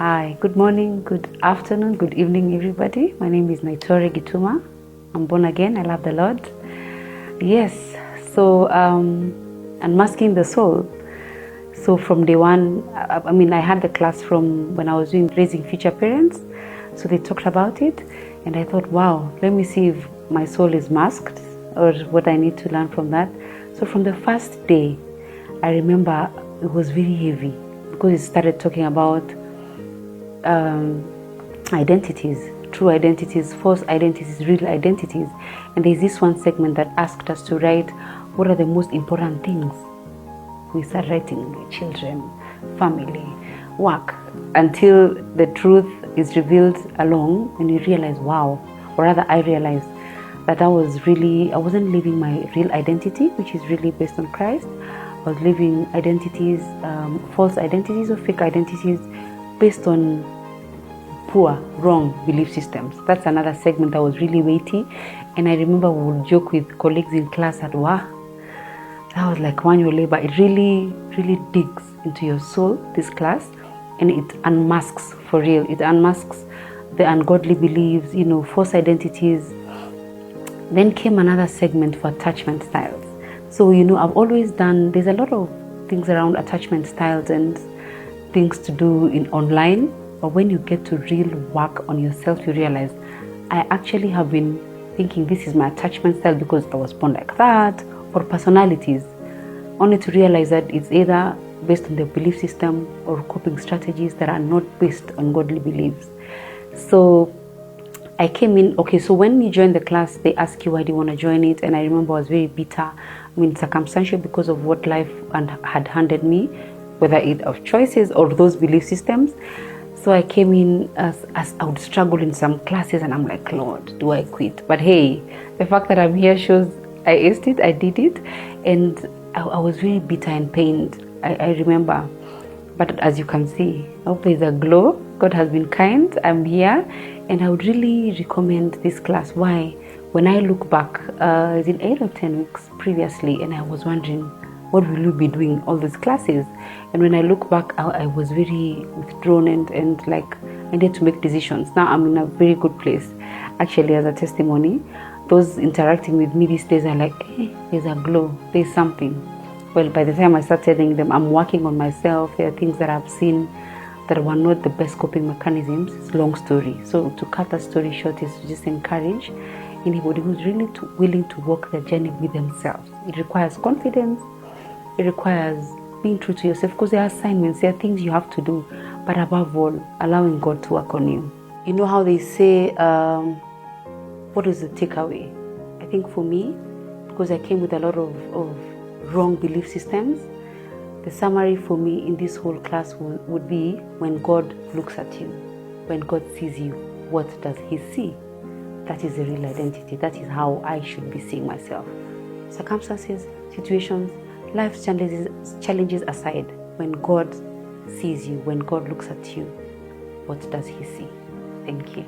Hi, good morning, good afternoon, good evening, everybody. My name is Naitore Gituma. I'm born again. I love the Lord. Yes, so Unmasking the Soul. So from day one, I had the class from when I was doing Raising Future Parents. So they talked about it, and I thought, wow, let me see if my soul is masked or what I need to learn from that. So from the first day, I remember it was very heavy because it started talking about identities, true identities, false identities, real identities. And there's this one segment that asked us to write what are the most important things. We start writing children, family, work, until the truth is revealed along and you realize, wow, or rather I realized that I wasn't living my real identity, which is really based on Christ. I was living identities, false identities or fake identities based on poor, wrong belief systems. That's another segment that was really weighty. And I remember we would joke with colleagues in class that, wow, that was like manual labor. It really, really digs into your soul, this class, and it unmasks for real. It unmasks the ungodly beliefs, false identities. Then came another segment for attachment styles. So, I've always there's a lot of things around attachment styles and things to do in online. But when you get to real work on yourself, you realize I actually have been thinking this is my attachment style because I was born like that, or personalities, only to realize that it's either based on the belief system or coping strategies that are not based on godly beliefs. So I came in, so when you join the class, they ask you why do you want to join it, and I remember I was very bitter, circumstantial because of what life had handed me, whether it of choices or those belief systems. So I came in as I would struggle in some classes, and I'm like, Lord, do I quit? But hey, the fact that I'm here shows I aced it, I did it, and I was very bitter and pained, I remember. But as you can see, I hope there's a glow. God has been kind. I'm here, and I would really recommend this class. Why? When I look back, it's in 8 or 10 weeks previously, and I was wondering, what will you be doing all these classes? And when I look back, I was very withdrawn and like I needed to make decisions. Now I'm in a very good place. Actually, as a testimony, those interacting with me these days are like, hey, there's a glow, there's something. Well, by the time I start telling them I'm working on myself, there are things that I've seen that were not the best coping mechanisms. It's a long story. So to cut that story short is to just encourage anybody who's really willing to walk the journey with themselves. It requires confidence. It requires being true to yourself because there are assignments, there are things you have to do, but above all, allowing God to work on you. You know how they say, what is the takeaway? I think for me, because I came with a lot of wrong belief systems, the summary for me in this whole class would be when God looks at you, when God sees you, what does He see? That is the real identity. That is how I should be seeing myself. Circumstances, situations, life's challenges aside, when God sees you, when God looks at you, what does He see? Thank you.